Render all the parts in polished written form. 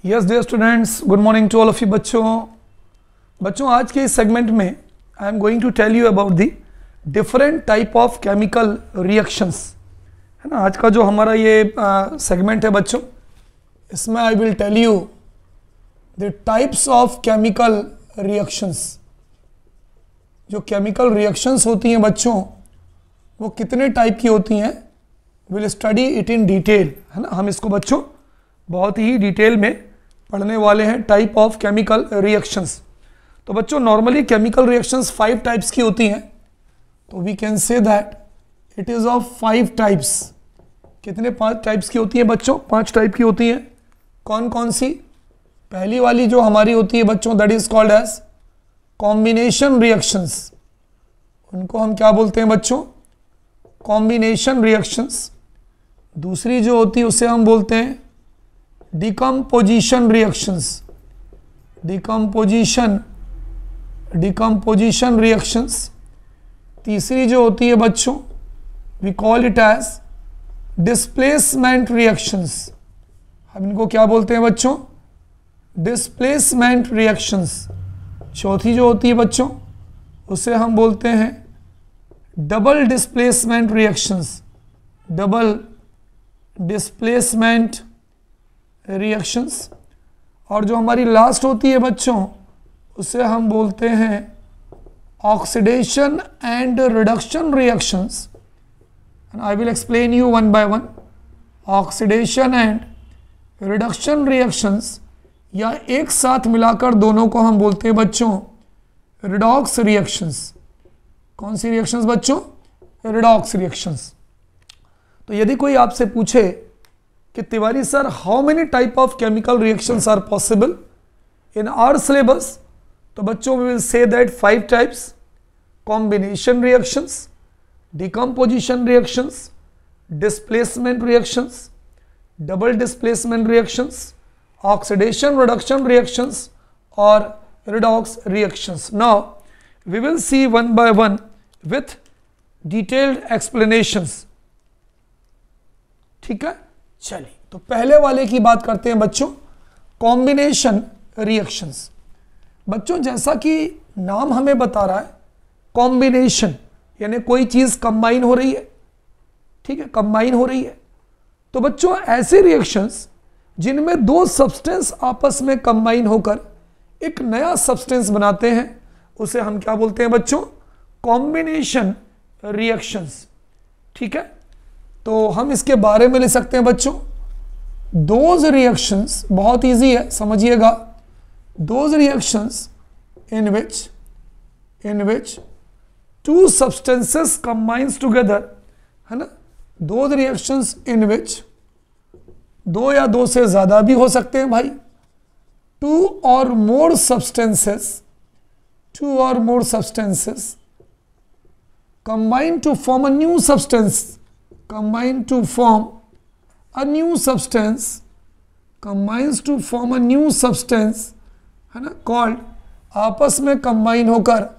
Yes dear students, good morning to all of you. बच्चों आज के इस सेगमेंट में I am going to tell you about the different type of chemical reactions, है ना। आज का जो हमारा ये सेगमेंट है बच्चों, इसमें I will tell you the types of chemical reactions. जो केमिकल रिएक्शंस होती हैं बच्चों, वो कितने टाइप की होती हैं, will study it in detail, है ना। हम इसको बच्चों बहुत ही डिटेल में पढ़ने वाले हैं, टाइप ऑफ केमिकल रिएक्शंस। तो बच्चों नॉर्मली केमिकल रिएक्शंस 5 टाइप्स की होती हैं, तो we can say that it is of 5 types. कितने 5 टाइप्स की होती हैं बच्चों? 5 टाइप की होती हैं। कौन कौन सी? पहली वाली जो हमारी होती है बच्चों, that is called as combination reactions. उनको हम क्या बोलते हैं बच्चों? Combination reactions. दूसरी जो होती है उसे हम बोलते हैं डिकम्पोजिशन रिएक्शंस। Decomposition reactions. तीसरी जो होती है बच्चों, we call it as displacement reactions. हम इनको क्या बोलते हैं बच्चों? Displacement reactions. चौथी जो होती है बच्चों, उसे हम बोलते हैं double displacement reactions. Double displacement reactions. और जो हमारी लास्ट होती है बच्चों, उसे हम बोलते हैं oxidation and reduction reactions. And I will explain you one by one. Oxidation and reduction reactions, या एक साथ मिलाकर दोनों को हम बोलते हैं बच्चों रिडॉक्स रिएक्शंस। कौन सी रिएक्शंस बच्चों? Redox reactions. तो यदि कोई आपसे पूछे कि Tiwari sir, how many type of chemical reactions are possible in our syllabus, तो बच्चों we will say that 5 types: combination reactions, decomposition reactions, displacement reactions, double displacement reactions, oxidation reduction reactions और redox reactions. Now we will see one by one with detailed explanations. ठीक है, चलिए तो पहले वाले की बात करते हैं बच्चों, कॉम्बिनेशन रिएक्शंस। बच्चों जैसा कि नाम हमें बता रहा है, कॉम्बिनेशन यानी कोई चीज कंबाइन हो रही है, ठीक है, कंबाइन हो रही है। तो बच्चों ऐसे रिएक्शंस जिनमें 2 सब्सटेंस आपस में कंबाइन होकर एक नया सब्सटेंस बनाते हैं, उसे हम क्या बोलते हैं बच्चों? Combination reactions. ठीक है, तो हम इसके बारे में ले सकते हैं बच्चों, दोज रिएक्शंस, बहुत इजी है समझिएगा, those reactions in which 2 substances combines together, है ना। दोज रिएक्शंस इन विच 2 या 2 से ज्यादा भी हो सकते हैं भाई, 2 or more substances combine to form a new substance, combines to form a new substance, है ना, called, आपस में कंबाइन होकर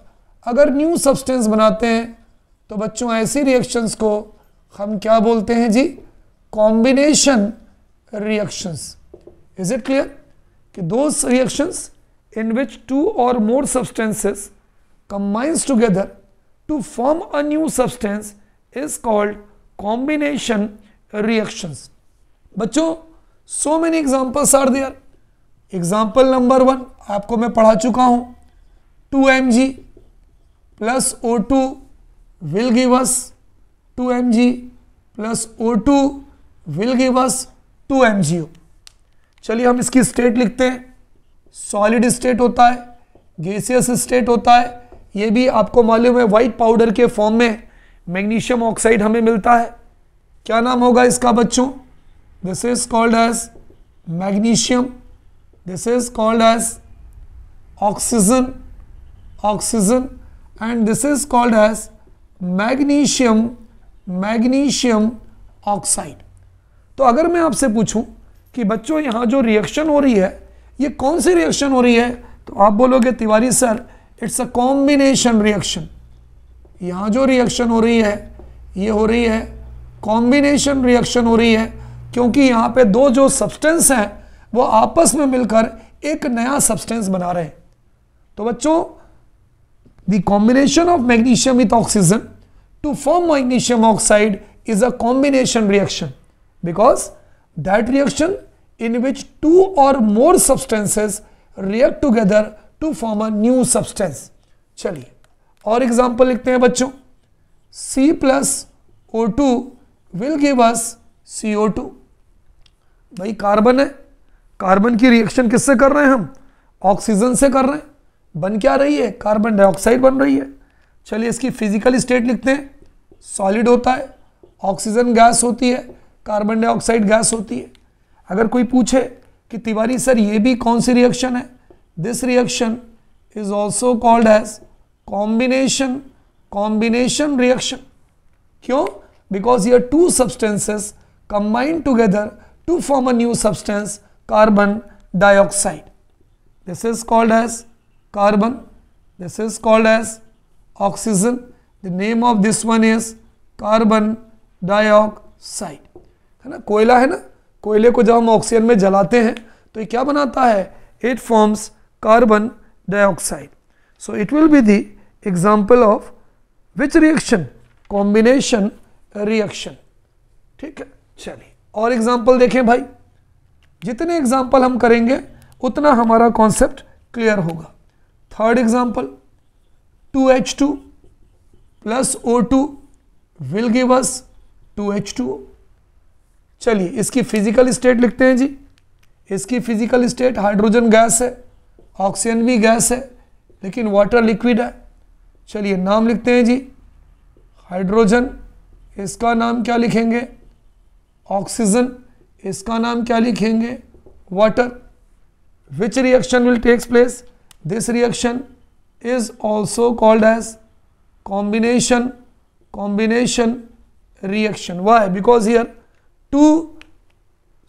अगर न्यू सब्सटेंस बनाते हैं, तो बच्चों ऐसी रिएक्शंस को हम क्या बोलते हैं जी? Combination reactions. Is it clear कि those reactions in which 2 or more substances combines together to form a new substance is called combination reactions. बच्चों so many examples are there. Example number 1 आपको मैं पढ़ा चुका हूं, 2mg plus O2 will give us 2mg plus O2 will give us 2mgO. चलिए हम इसकी state लिखते हैं। सॉलिड स्टेट होता है, गैसियस स्टेट होता है, ये भी आपको मालूम है, व्हाइट पाउडर के फॉर्म में मैग्नीशियम ऑक्साइड हमें मिलता है। क्या नाम होगा इसका बच्चों? This is called as magnesium, this is called as oxygen and this is called as magnesium oxide. तो अगर मैं आपसे पूछूं कि बच्चों यहाँ जो रिएक्शन हो रही है, ये कौन सी रिएक्शन हो रही है, तो आप बोलोगे Tiwari sir it's a combination reaction. यहाँ जो रिएक्शन हो रही है, ये हो रही है कॉम्बिनेशन रिएक्शन हो रही है, क्योंकि यहाँ पे 2 जो सब्सटेंस हैं वो आपस में मिलकर एक नया सब्सटेंस बना रहे हैं। तो बच्चों, the combination of magnesium with oxygen to form magnesium oxide is a combination reaction, because that reaction in which two or more substances react together to form a new substance। चलिए और example लिखते हैं बच्चों। C plus O2 will give us CO2। भाई carbon है, carbon की reaction किससे कर रहे हैं हम? ऑक्सीजन से कर रहे हैं। बन क्या रही है? कार्बन डाइऑक्साइड बन रही है। चलिए इसकी फिजिकल स्टेट लिखते हैं। सॉलिड होता है, ऑक्सीजन गैस होती है, कार्बन डाइऑक्साइड गैस होती है। अगर कोई पूछे कि तिवारी सर ये भी कौन सी रिएक्शन है, this reaction is also called as combination reaction. क्यों? बिकॉज ये two substances combine together to form a new substance, carbon dioxide. This is called as carbon, this is called as oxygen, the name of this one is carbon dioxide। है ना, कोयला है ना, कोयले को जब हम ऑक्सीजन में जलाते हैं तो ये क्या बनाता है? It forms carbon dioxide. So it will be the example of which reaction? Combination reaction. ठीक है, चलिए और एग्जाम्पल देखें भाई। जितने एग्जाम्पल हम करेंगे उतना हमारा कॉन्सेप्ट क्लियर होगा। Third example, 2H2 plus O2 will give us 2H2O। चलिए इसकी फिजिकल स्टेट लिखते हैं जी। इसकी फिजिकल स्टेट हाइड्रोजन गैस है, ऑक्सीजन भी गैस है, लेकिन वाटर लिक्विड है। चलिए नाम लिखते हैं जी। हाइड्रोजन, इसका नाम क्या लिखेंगे? ऑक्सीजन, इसका नाम क्या लिखेंगे? Water. Which reaction will takes place? This reaction is also called as combination reaction। Why? Because here two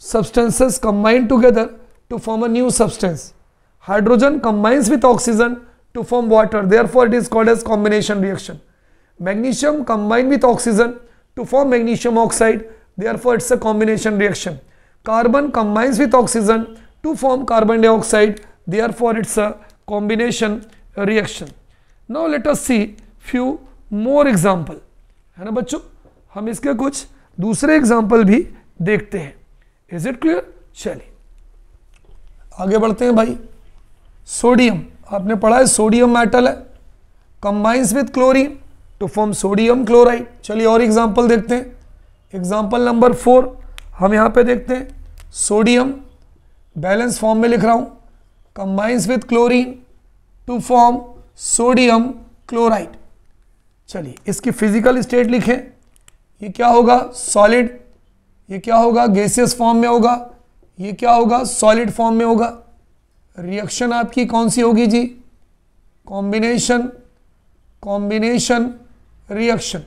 substances combine together to form a new substance. Hydrogen combines with oxygen to form water, therefore it is called as combination reaction. Magnesium combines with oxygen to form magnesium oxide, therefore it's a combination reaction. Carbon combines with oxygen to form carbon dioxide, therefore it's a combination reaction। Now let us see few more example। है ना बच्चों, हम इसके कुछ दूसरे example भी देखते हैं। Is it clear? चलिए आगे बढ़ते हैं भाई। सोडियम, आपने पढ़ा है सोडियम मेटल है, combines with chlorine to form sodium chloride. चलिए और एग्जाम्पल देखते हैं। एग्जाम्पल नंबर 4 हम यहाँ पे देखते हैं। सोडियम बैलेंस फॉर्म में लिख रहा हूँ, combines with chlorine to form sodium chloride। चलिए इसकी फिजिकल स्टेट लिखें। ये क्या होगा? सॉलिड। ये क्या होगा? गैसियस फॉर्म में होगा। ये क्या होगा? सॉलिड फॉर्म में होगा। रिएक्शन आपकी कौन सी होगी जी? Combination reaction.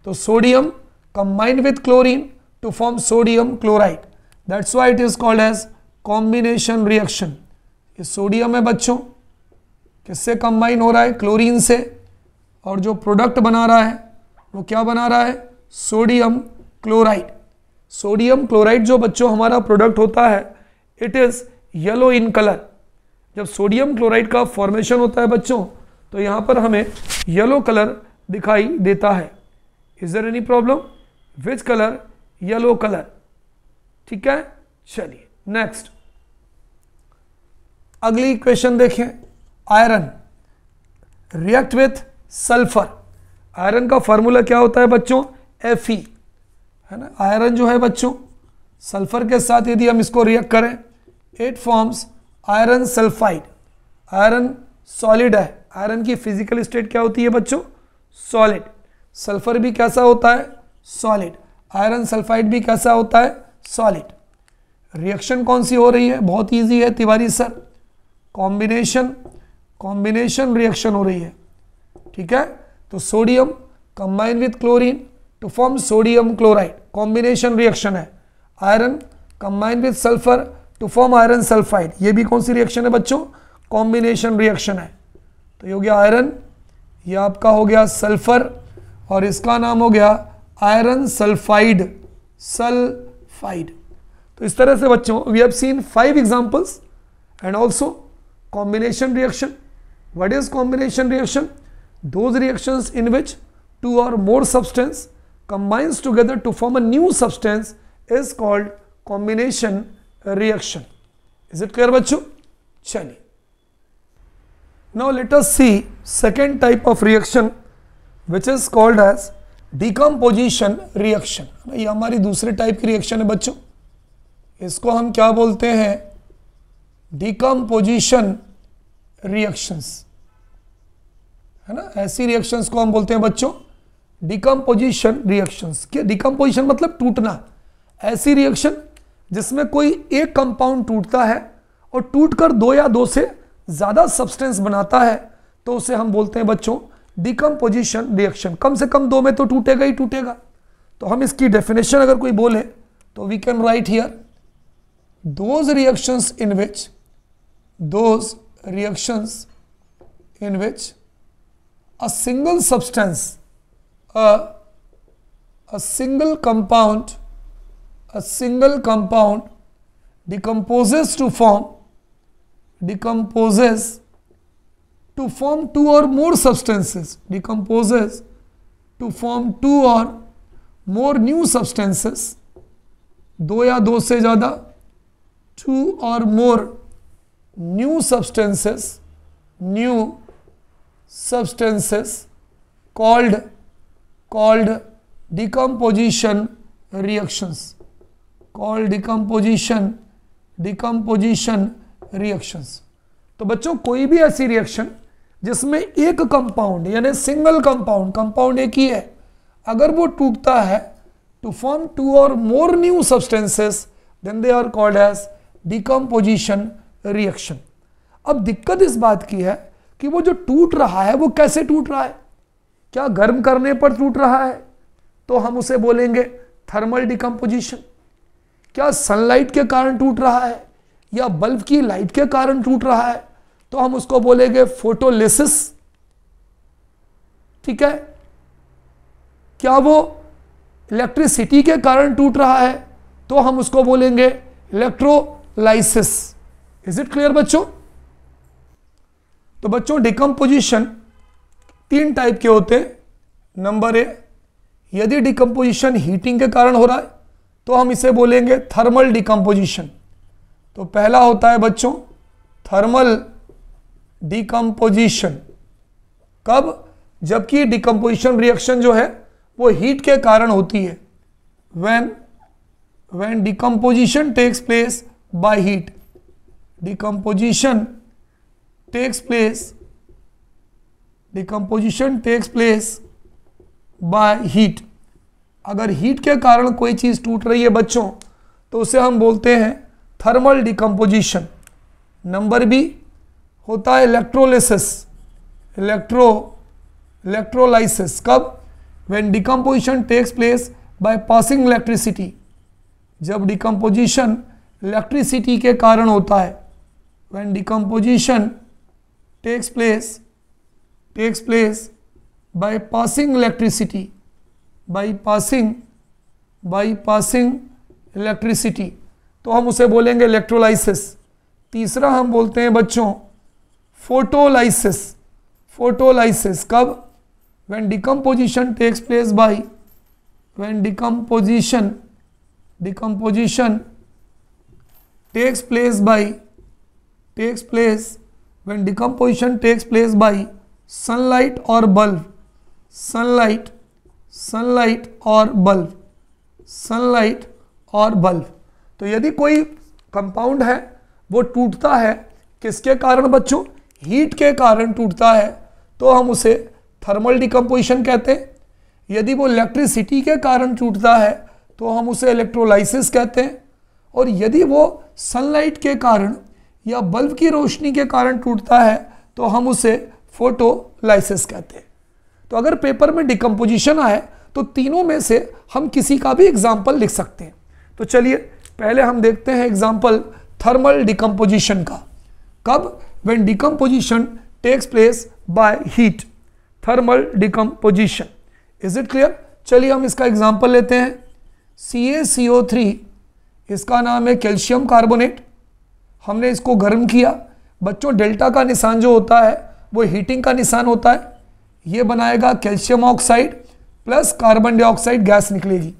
तो sodium combined with chlorine to form sodium chloride, that's why it is called as combination reaction. ये सोडियम है बच्चों, किससे कंबाइन हो रहा है? क्लोरीन से, और जो प्रोडक्ट बना रहा है वो क्या बना रहा है? Sodium chloride. सोडियम क्लोराइड जो बच्चों हमारा प्रोडक्ट होता है, it is yellow in colour. जब सोडियम क्लोराइड का फॉर्मेशन होता है बच्चों, तो यहाँ पर हमें येलो कलर दिखाई देता है। Is there any problem? Which colour? Yellow colour. ठीक है, चलिए नेक्स्ट अगली इक्वेशन देखें। Iron react with sulphur. Iron का फार्मूला क्या होता है बच्चों? Fe, है ना। आयरन जो है बच्चों, सल्फर के साथ यदि हम इसको रिएक्ट करें, it forms iron sulphide. Iron solid है, आयरन की फिजिकल स्टेट क्या होती है बच्चों? सॉलिड। सल्फर भी कैसा होता है? सॉलिड। आयरन सल्फाइड भी कैसा होता है? सॉलिड। रिएक्शन कौन सी हो रही है? बहुत इजी है तिवारी सर, कॉम्बिनेशन रिएक्शन हो रही है। ठीक है, तो sodium combine with chlorine to form sodium chloride, combination reaction है। Iron combine with sulphur to form iron sulphide, ये भी कौन सी रिएक्शन है बच्चों? कॉम्बिनेशन रिएक्शन है। तो ये हो गया आयरन, ये आपका हो गया सल्फर, और इसका नाम हो गया आयरन सल्फाइड। तो इस तरह से बच्चों we have seen 5 examples and also combination reaction. What is combination reaction? Those reactions in which 2 or more substance combines together to form a new substance is called combination reaction. Is it clear बच्चों? चलिए. Now let us see second type of reaction which is called as decomposition reaction. ये हमारी दूसरे type की reaction है बच्चों. इसको हम क्या बोलते हैं? decomposition reactions, है ना. ऐसी रिएक्शंस को हम बोलते हैं बच्चों डिकम्पोजिशन रिएक्शंस. क्या डिकम्पोजिशन मतलब टूटना. ऐसी रिएक्शन जिसमें कोई एक कंपाउंड टूटता है और टूटकर 2 या 2 से ज्यादा सब्सटेंस बनाता है तो उसे हम बोलते हैं बच्चों डिकम्पोजिशन रिएक्शन. कम से कम 2 में तो टूटेगा ही टूटेगा. तो हम इसकी डेफिनेशन अगर कोई बोले तो we can write here those reactions in which a single substance, a single compound decomposes to form 2 or more substances, decomposes to form 2 or more new substances, 2 या 2 से ज़्यादा 2 or more new substances called decomposition reactions, तो बच्चों कोई भी ऐसी reaction जिसमें एक कंपाउंड यानी सिंगल कंपाउंड एक ही है, अगर वो टूटता है to form 2 or more new substances then they are called as decomposition reaction. अब दिक्कत इस बात की है कि वो जो टूट रहा है वो कैसे टूट रहा है. क्या गर्म करने पर टूट रहा है तो हम उसे बोलेंगे थर्मल डिकम्पोजिशन. क्या सनलाइट के कारण टूट रहा है या बल्ब की लाइट के कारण टूट रहा है तो हम उसको बोलेंगे फोटोलिसिस. ठीक है. क्या वो इलेक्ट्रिसिटी के कारण टूट रहा है तो हम उसको बोलेंगे इलेक्ट्रोलाइसिस. इज इट क्लियर बच्चों? तो बच्चों डिकम्पोजिशन 3 टाइप के होते हैं. नंबर ए, यदि डिकम्पोजिशन हीटिंग के कारण हो रहा है तो हम इसे बोलेंगे थर्मल डिकम्पोजिशन. तो पहला होता है बच्चों थर्मल डिकम्पोजिशन. कब? जबकि डिकम्पोजिशन रिएक्शन जो है वो हीट के कारण होती है. when decomposition takes place by heat, decomposition takes place by heat. अगर हीट के कारण कोई चीज टूट रही है बच्चों तो उसे हम बोलते हैं थर्मल डिकम्पोजिशन. नंबर बी होता है इलेक्ट्रोलाइसिस. कब? when decomposition takes place by passing electricity. जब डिकम्पोजिशन इलेक्ट्रिसिटी के कारण होता है. when decomposition takes place by passing electricity, by passing electricity, तो हम उसे बोलेंगे इलेक्ट्रोलाइसिस. तीसरा हम बोलते हैं बच्चों फोटोलाइसिस. कब? when decomposition takes place by when decomposition takes place by sunlight or bulb. तो यदि कोई कंपाउंड है वो टूटता है किसके कारण बच्चों? हीट के कारण टूटता है तो हम उसे थर्मल डिकम्पोजिशन कहते हैं. यदि वो इलेक्ट्रिसिटी के कारण टूटता है तो हम उसे इलेक्ट्रोलाइसिस कहते हैं. और यदि वो सनलाइट के कारण या बल्ब की रोशनी के कारण टूटता है तो हम उसे फोटोलाइसिस कहते हैं. तो अगर पेपर में डिकम्पोजिशन आए तो तीनों में से हम किसी का भी एग्जाम्पल लिख सकते हैं. तो चलिए पहले हम देखते हैं एग्जाम्पल थर्मल डिकम्पोजिशन का. कब? When decomposition takes place by heat, thermal decomposition. Is it clear? चलिए हम इसका एग्जाम्पल लेते हैं. CaCO3 इसका नाम है कैल्शियम कार्बोनेट। हमने इसको गर्म किया। बच्चों डेल्टा का निशान जो होता है वो हीटिंग का निशान होता है। ये बनाएगा calcium oxide plus carbon dioxide gas निकलेगी।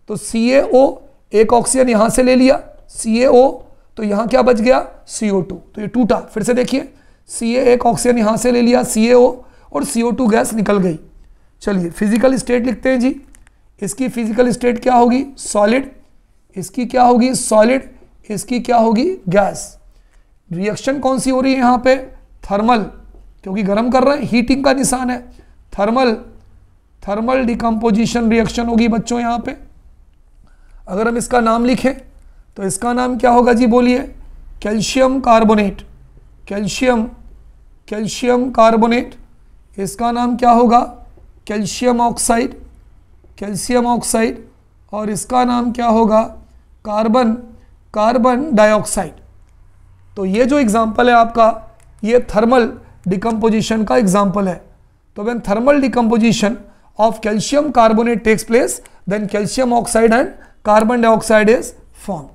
तो CaO, एक ऑक्सीजन यहाँ से ले लिया CaO, तो यहाँ क्या बच गया CO2, तो ये टूटा। फिर से देखिए Ca एक ऑक्सीजन यहाँ से ले लिया CaO और CO2 गैस निकल गई। चलिए फिजिकल स्टेट लिखते हैं जी। इसकी फिजिकल स्टेट क्या होगी सॉलिड, इसकी क्या होगी सॉलिड, इसकी क्या होगी गैस। रिएक्शन कौन सी हो रही है यहाँ पे थर्मल, क्योंकि गर्म कर रहे हैं, हीटिंग का निशान है। थर्मल डिकम्पोजिशन रिएक्शन होगी बच्चों यहाँ पे। अगर हम इसका नाम लिखें तो इसका नाम क्या होगा जी बोलिए कैल्शियम कार्बोनेट। Calcium carbonate. इसका नाम क्या होगा कैल्शियम ऑक्साइड। और इसका नाम क्या होगा कार्बन डाइऑक्साइड। तो ये जो एग्जाम्पल है आपका, ये थर्मल डिकम्पोजिशन का एग्जाम्पल है। तो when thermal decomposition of calcium carbonate takes place, then calcium oxide and carbon dioxide is form.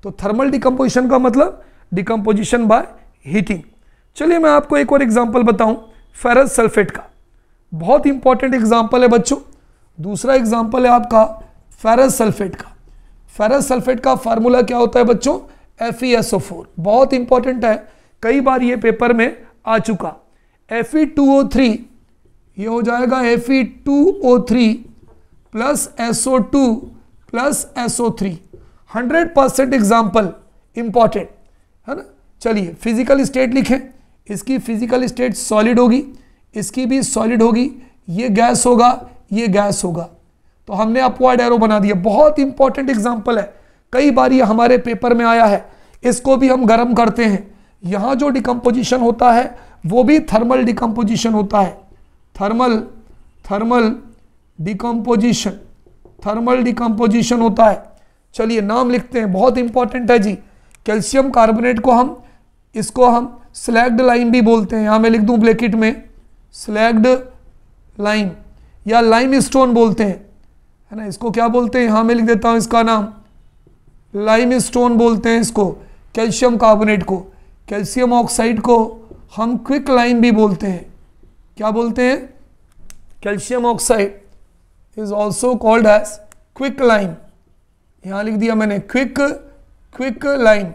तो थर्मल डिकम्पोजिशन का मतलब डिकम्पोजिशन बाय हीटिंग। चलिए मैं आपको एक और एग्जाम्पल बताऊं फेरस सल्फेट का, बहुत इंपॉर्टेंट एग्जाम्पल है बच्चों। दूसरा एग्जाम्पल है आपका फेरस सल्फेट का। फेरस सल्फेट का फार्मूला क्या होता है बच्चों FeSO4, बहुत इंपॉर्टेंट है, कई बार ये पेपर में आ चुका। Fe2O3, ये हो जाएगा Fe2O3 plus SO2 plus SO3। 100% example important है ना। चलिए फिजिकल स्टेट लिखें। इसकी फिजिकल स्टेट सॉलिड होगी, इसकी भी सॉलिड होगी, ये गैस होगा, ये गैस होगा। तो हमने अपवर्ड एरो बना दिया। बहुत इंपॉर्टेंट एग्जाम्पल है, कई बार ये हमारे पेपर में आया है। इसको भी हम गर्म करते हैं। यहाँ जो डिकम्पोजिशन होता है वो भी थर्मल डिकम्पोजिशन होता है। थर्मल डिकम्पोजिशन होता है। चलिए नाम लिखते हैं, बहुत इंपॉर्टेंट है जी। कैल्शियम कार्बोनेट को इसको हम स्लैग्ड लाइम भी बोलते हैं। यहाँ मैं लिख दूं ब्रैकेट में स्लैग्ड लाइम या लाइम स्टोन बोलते हैं, है ना। इसको क्या बोलते हैं, यहाँ मैं लिख देता हूँ इसका नाम लाइम स्टोन बोलते हैं इसको। कैल्शियम कार्बोनेट को, कैल्शियम ऑक्साइड को हम क्विक लाइम भी बोलते हैं। क्या बोलते हैं, calcium oxide is also called as quicklime. यहाँ लिख दिया मैंने क्विक लाइम।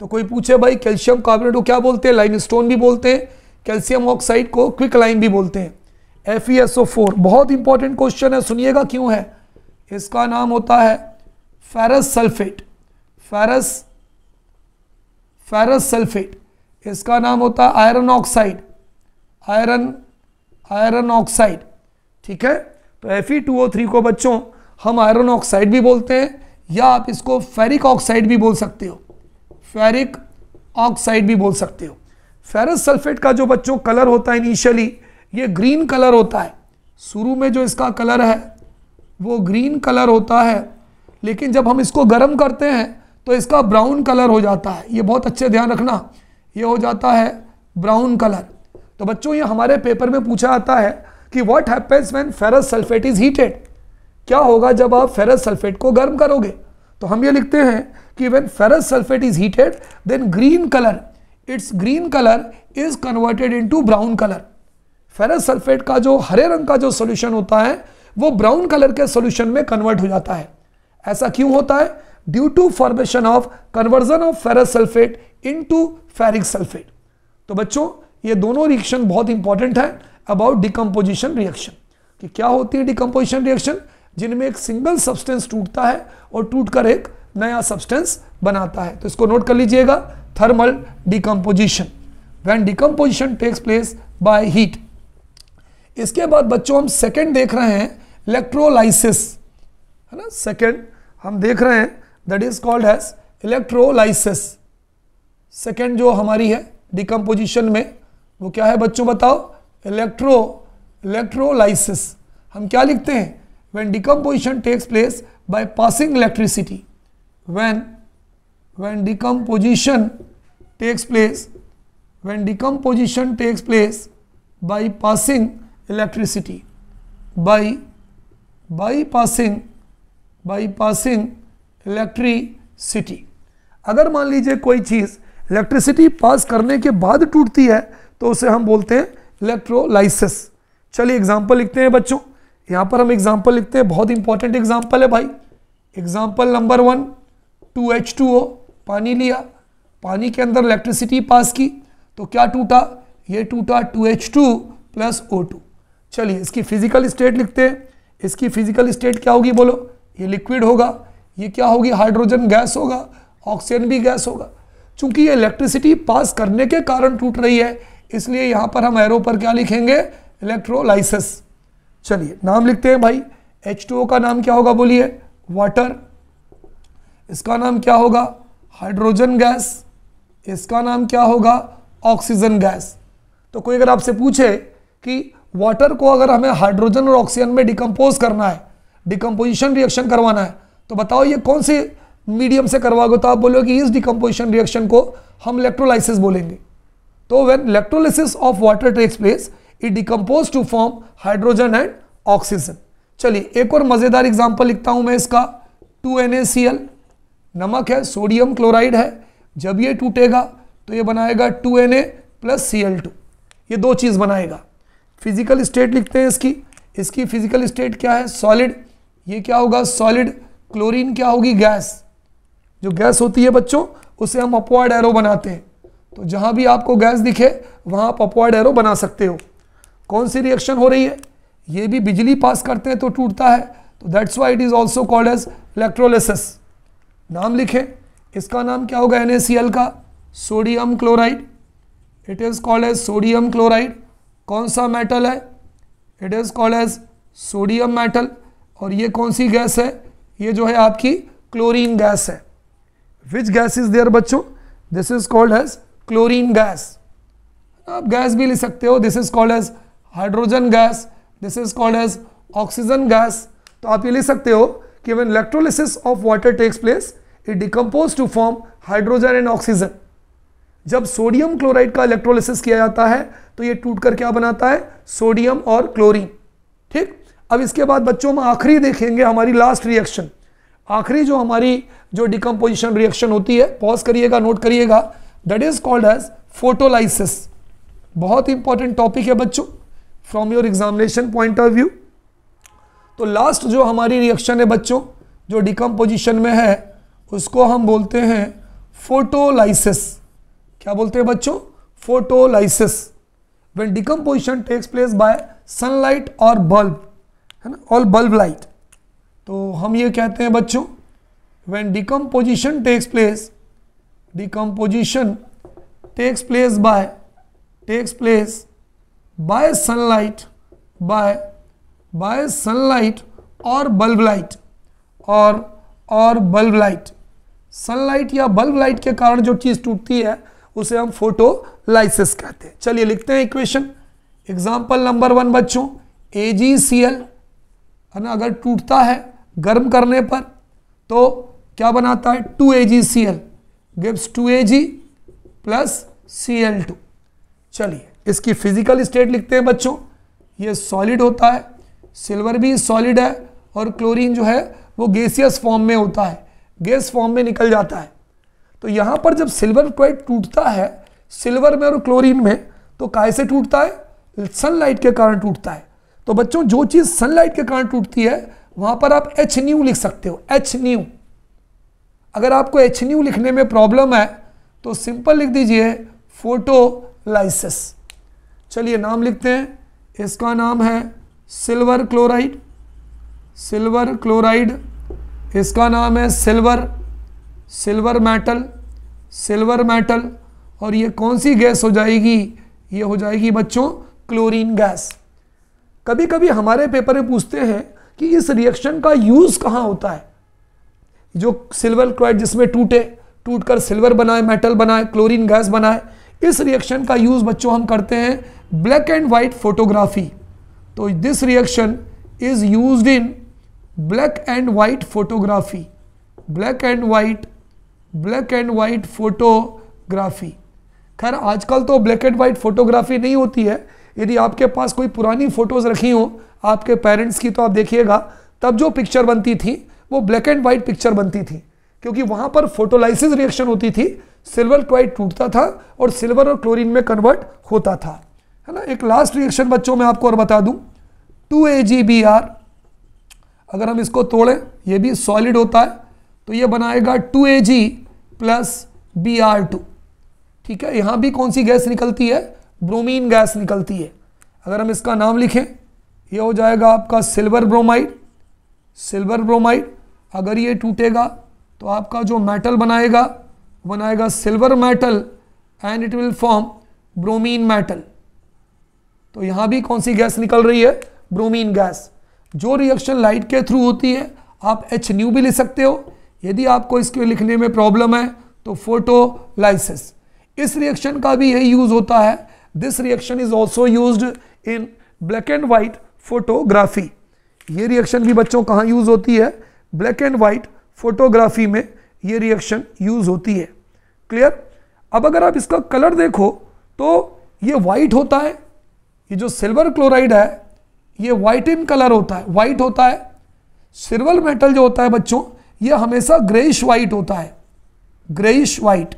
तो कोई पूछे भाई कैल्शियम कार्बोनेट को क्या बोलते हैं, लाइम स्टोन भी बोलते हैं, कैल्शियम ऑक्साइड को क्विक लाइम भी बोलते हैं। FeSO4 बहुत इंपॉर्टेंट क्वेश्चन है, सुनिएगा क्यों है। इसका नाम होता है फेरस सल्फेट। Ferrous sulphate. इसका नाम होता है आयरन ऑक्साइड। ठीक है। तो Fe2O3 को बच्चों हम आयरन ऑक्साइड भी बोलते हैं, या आप इसको फेरिक ऑक्साइड भी बोल सकते हो। फेरिक ऑक्साइड भी बोल सकते हो। फेरस सल्फेट का जो बच्चों कलर होता है इनिशियली ये ग्रीन कलर होता है। शुरू में जो इसका कलर है वो ग्रीन कलर होता है, लेकिन जब हम इसको गर्म करते हैं तो इसका ब्राउन कलर हो जाता है। ये बहुत अच्छे ध्यान रखना, ये हो जाता है ब्राउन कलर। तो बच्चों ये हमारे पेपर में पूछा जाता है कि what happens when ferrous sulphate is heated, क्या होगा जब आप फेरस सल्फेट को गर्म करोगे। तो हम ये लिखते हैं कि when ferrous sulphate is heated then green colour, it's green colour is converted into brown colour. Ferrous sulphate का जो हरे रंग का जो सॉल्यूशन होता है वो ब्राउन कलर के सॉल्यूशन में कन्वर्ट हो जाता है। ऐसा क्यों होता है, due to formation of conversion of ferrous sulphate into ferric sulphate. तो बच्चों ये दोनों रिएक्शन बहुत इंपॉर्टेंट है अबाउट डिकम्पोजिशन रिएक्शन, कि क्या होती है डिकम्पोजिशन रिएक्शन, जिनमें एक सिंगल सब्सटेंस टूटता है और टूटकर एक नया सब्सटेंस बनाता है। तो इसको नोट कर लीजिएगा, thermal decomposition, when decomposition takes place by heat. इसके बाद बच्चों हम सेकंड देख रहे हैं इलेक्ट्रोलाइसिस, है ना। सेकंड हम देख रहे हैं that is called as electrolysis. Second जो हमारी है डिकम्पोजिशन में वो क्या है बच्चों बताओ, इलेक्ट्रोलाइसिस। हम क्या लिखते हैं, when decomposition takes place by passing electricity, when decomposition takes place by passing electricity, by passing electricity, electricity. अगर मान लीजिए कोई चीज़ इलेक्ट्रिसिटी पास करने के बाद टूटती है तो उसे हम बोलते हैं इलेक्ट्रोलाइसिस। चलिए एग्जाम्पल लिखते हैं बच्चों, यहाँ पर हम एग्जाम्पल लिखते हैं, बहुत इंपॉर्टेंट एग्जाम्पल है भाई। एग्जाम्पल नंबर 1, 2H2O, पानी लिया, पानी के अंदर इलेक्ट्रिसिटी पास की तो क्या टूटा, ये टूटा 2H2 + O2। चलिए इसकी फिजिकल स्टेट लिखते हैं। इसकी फिजिकल स्टेट क्या होगी बोलो, ये लिक्विड होगा, ये क्या होगी, हाइड्रोजन गैस होगा, ऑक्सीजन भी गैस होगा। चूंकि ये इलेक्ट्रिसिटी पास करने के कारण टूट रही है इसलिए यहाँ पर हम एरो पर क्या लिखेंगे, इलेक्ट्रोलाइसिस। चलिए नाम लिखते हैं भाई। H2O का नाम क्या होगा बोलिए, वाटर। इसका नाम क्या होगा, हाइड्रोजन गैस। इसका नाम क्या होगा, ऑक्सीजन गैस। तो कोई अगर आपसे पूछे कि वाटर को अगर हमें हाइड्रोजन और ऑक्सीजन में डिकम्पोज करना है, डिकम्पोजिशन रिएक्शन करवाना है, तो बताओ ये कौन से मीडियम से करवाओगे, तो आप बोलोगे कि इस डिकम्पोजिशन रिएक्शन को हम इलेक्ट्रोलाइसिस बोलेंगे। तो when electrolysis of water takes place it decompose to form hydrogen and oxygen. चलिए एक और मजेदार एग्जांपल लिखता हूं मैं इसका, 2NaCl, नमक है, सोडियम क्लोराइड है, जब ये टूटेगा तो ये बनाएगा 2Na + Cl2, ये दो चीज़ बनाएगा। फिजिकल स्टेट लिखते हैं इसकी। इसकी फिजिकल स्टेट क्या है, सॉलिड। ये क्या होगा, सॉलिड। क्लोरीन क्या होगी, गैस। जो गैस होती है बच्चों उसे हम अपवर्ड एरो बनाते हैं, तो जहां भी आपको गैस दिखे वहां आप अपवर्ड एरो बना सकते हो। कौन सी रिएक्शन हो रही है, ये भी बिजली पास करते हैं तो टूटता है, तो that's why it is also called as electrolysis. नाम लिखें, इसका नाम क्या होगा, NaCl का, sodium chloride. It is called as sodium chloride. कौन सा मेटल है, it is called as sodium metal. और ये कौन सी गैस है, ये जो है आपकी क्लोरीन गैस है। विच गैस इज देयर बच्चों, this is called as chlorine gas. आप गैस भी लिख सकते हो, this is called as hydrogen gas, this is called as oxygen gas. तो आप ये लिख सकते हो कि when electrolysis of water takes place it decompose to form hydrogen and oxygen. जब सोडियम क्लोराइड का इलेक्ट्रोलिसिस किया जाता है तो ये टूटकर क्या बनाता है, सोडियम और क्लोरीन। ठीक, अब इसके बाद बच्चों हम आखिरी देखेंगे, हमारी लास्ट रिएक्शन, आखिरी जो हमारी जो डिकम्पोजिशन रिएक्शन होती है, पॉज करिएगा, नोट करिएगा, that is called as photolysis. बहुत इंपॉर्टेंट टॉपिक है बच्चों from your examination point of view. तो लास्ट जो हमारी रिएक्शन है बच्चों जो डिकम्पोजिशन में है उसको हम बोलते हैं फोटोलाइसिस। क्या बोलते हैं बच्चों, photolysis. When decomposition takes place by sunlight और बल्ब, है ना, और बल्ब लाइट। तो हम ये कहते हैं बच्चों, when decomposition takes place, decomposition takes place by sunlight, by sunlight और बल्ब लाइट, और बल्ब लाइट। सनलाइट या बल्ब लाइट के कारण जो चीज़ टूटती है उसे हम फोटोलाइसिस कहते हैं। चलिए लिखते हैं इक्वेशन। एग्जाम्पल नंबर 1 बच्चों, AgCl, है ना, अगर टूटता है गर्म करने पर तो क्या बनाता है, 2AgCl गिव्स 2Ag + Cl2। चलिए इसकी फिजिकल स्टेट लिखते हैं बच्चों। ये सॉलिड होता है, सिल्वर भी सॉलिड है, और क्लोरीन जो है वो गैसियस फॉर्म में होता है, गैस फॉर्म में निकल जाता है। तो यहाँ पर जब सिल्वर क्वाइट टूटता है, सिल्वर में और क्लोरीन में, तो काहे से टूटता है, सनलाइट के कारण टूटता है। तो बच्चों जो चीज़ सनलाइट के कारण टूटती है वहाँ पर आप Hν लिख सकते हो, Hν। अगर आपको Hν लिखने में प्रॉब्लम है तो सिंपल लिख दीजिए फोटोलाइसिस। चलिए नाम लिखते हैं, इसका नाम है सिल्वर क्लोराइड, सिल्वर क्लोराइड। इसका नाम है सिल्वर मेटल। और ये कौन सी गैस हो जाएगी, ये हो जाएगी बच्चों क्लोरीन गैस। कभी कभी हमारे पेपर में पूछते हैं कि इस रिएक्शन का यूज़ कहाँ होता है। जो सिल्वर क्लोराइड जिसमें टूटकर सिल्वर बनाए, मेटल बनाए, क्लोरीन गैस बनाए, इस रिएक्शन का यूज़ बच्चों हम करते हैं ब्लैक एंड वाइट फोटोग्राफी। तो this reaction is used in black and white photography, black and white photography. खैर आजकल तो ब्लैक एंड वाइट फोटोग्राफी नहीं होती है। यदि आपके पास कोई पुरानी फोटोज़ रखी हो आपके पेरेंट्स की, तो आप देखिएगा तब जो पिक्चर बनती थी वो ब्लैक एंड वाइट पिक्चर बनती थी। क्योंकि वहां पर फोटोलाइसिस रिएक्शन होती थी, सिल्वर क्लोराइड टूटता था और सिल्वर और क्लोरीन में कन्वर्ट होता था, है ना। एक लास्ट रिएक्शन बच्चों में आपको और बता दूं, 2AgBr, अगर हम इसको तोड़ें, ये भी सॉलिड होता है, तो ये बनाएगा 2Ag प्लस Br2, ठीक है। यहां भी कौन सी गैस निकलती है, ब्रोमीन गैस निकलती है। अगर हम इसका नाम लिखें, ये हो जाएगा आपका सिल्वर ब्रोमाइड। सिल्वर ब्रोमाइड अगर ये टूटेगा तो आपका जो मेटल बनाएगा silver metal and it will form bromine metal. तो यहां भी कौन सी गैस निकल रही है, ब्रोमीन गैस। जो रिएक्शन लाइट के थ्रू होती है आप HNu भी लिख सकते हो। यदि आपको इसके लिखने में प्रॉब्लम है तो फोटोलाइसिस, इस रिएक्शन का भी यही यूज होता है। This reaction is also used in black and white photography. ये रिएक्शन भी बच्चों कहाँ यूज होती है, ब्लैक एंड व्हाइट फोटोग्राफी में ये रिएक्शन यूज होती है। क्लियर। अब अगर आप इसका कलर देखो तो ये व्हाइट होता है, ये जो सिल्वर क्लोराइड है ये व्हाइट इन कलर होता है, व्हाइट होता है। सिल्वर मेटल जो होता है बच्चों ये हमेशा ग्रेइश व्हाइट होता है, ग्रेइश व्हाइट,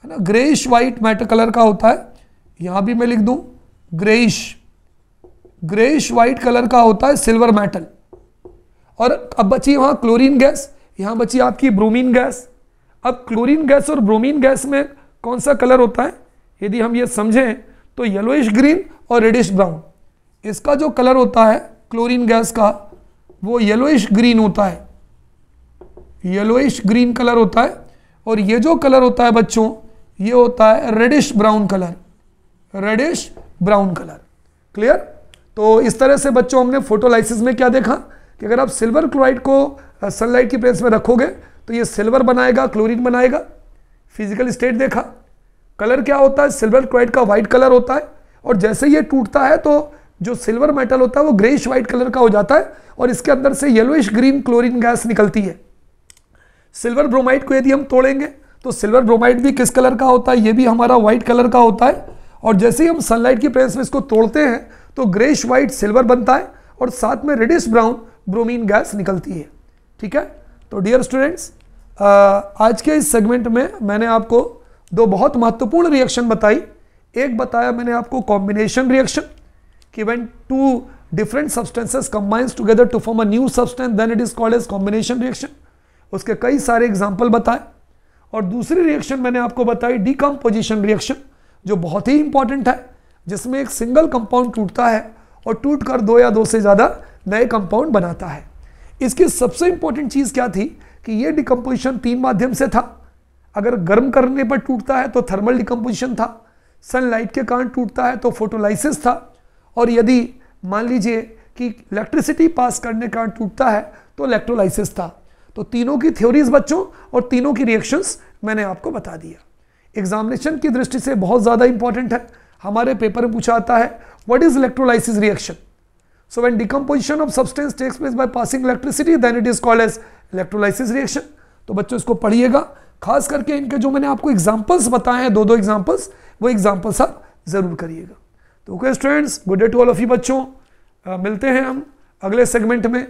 है ना, ग्रेइश व्हाइट मेटल कलर का होता है। यहां भी मैं लिख दूं ग्रेइश व्हाइट कलर का होता है सिल्वर मेटल। और अब बची वहां क्लोरीन गैस, यहां बची आपकी ब्रोमीन गैस। अब क्लोरीन गैस और ब्रोमीन गैस में कौन सा कलर होता है, यदि हम ये समझें तो येलोइश ग्रीन और रेडिश ब्राउन। इसका जो कलर होता है क्लोरीन गैस का वो येलोइश ग्रीन होता है, येलोइश ग्रीन कलर होता है। और ये जो कलर होता है बच्चों ये होता है reddish brown colour, reddish brown colour. Clear. तो इस तरह से बच्चों हमने फोटोलाइसिस में क्या देखा कि अगर आप सिल्वर क्लोराइड को सनलाइट की प्रेजेंस में रखोगे तो ये सिल्वर बनाएगा, क्लोरीन बनाएगा। फिजिकल स्टेट देखा, कलर क्या होता है, सिल्वर क्लोराइड का व्हाइट कलर होता है और जैसे ये टूटता है तो जो सिल्वर मेटल होता है वो ग्रेइश व्हाइट कलर का हो जाता है और इसके अंदर से येलोइश ग्रीन क्लोरीन गैस निकलती है। सिल्वर ब्रोमाइड को यदि हम तोड़ेंगे तो सिल्वर ब्रोमाइड भी किस कलर का होता है, ये भी हमारा व्हाइट कलर का होता है। और जैसे ही हम सनलाइट की प्रेजेंस में इसको तोड़ते हैं तो ग्रेइश व्हाइट सिल्वर बनता है और साथ में रेडिश ब्राउन ब्रोमीन गैस निकलती है। ठीक है। तो डियर स्टूडेंट्स, आज के इस सेगमेंट में मैंने आपको दो बहुत महत्वपूर्ण रिएक्शन बताई। एक बताया मैंने आपको कॉम्बिनेशन रिएक्शन कि when two different substances combines together to form a new substance then it is called as combination reaction. उसके कई सारे एग्जाम्पल बताए। और दूसरी रिएक्शन मैंने आपको बताई डिकम्पोजिशन रिएक्शन, जो बहुत ही इंपॉर्टेंट है, जिसमें एक सिंगल कंपाउंड टूटता है और टूटकर दो या दो से ज़्यादा नए कंपाउंड बनाता है। इसकी सबसे इंपॉर्टेंट चीज़ क्या थी कि ये डिकम्पोजिशन तीन माध्यम से था। अगर गर्म करने पर टूटता है तो थर्मल डिकम्पोजिशन था, सनलाइट के कारण टूटता है तो फोटोलाइसिस था, और यदि मान लीजिए कि इलेक्ट्रिसिटी पास करने के कारण टूटता है तो इलेक्ट्रोलाइसिस था। तो तीनों की थ्योरीज बच्चों और तीनों की रिएक्शंस मैंने आपको बता दिया। एग्जामिनेशन की दृष्टि से बहुत ज़्यादा इंपॉर्टेंट है। हमारे पेपर में पूछा आता है what is electrolysis reaction. So when decomposition of substance takes place by passing electricity then it is called as electrolysis reaction. तो बच्चों इसको पढ़िएगा, खास करके इनके जो मैंने आपको एग्जाम्पल्स बताए हैं, दो एग्जाम्पल्स, वो एग्जाम्पल्स आप जरूर करिएगा। तो okay students, good day to all of you बच्चों। मिलते हैं हम अगले सेगमेंट में,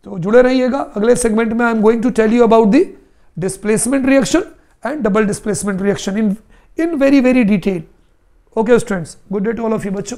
तो जुड़े रहिएगा। अगले सेगमेंट में I am going to tell you about the displacement reaction and double displacement reaction in very detail. Okay students, good day to all of you बच्चों।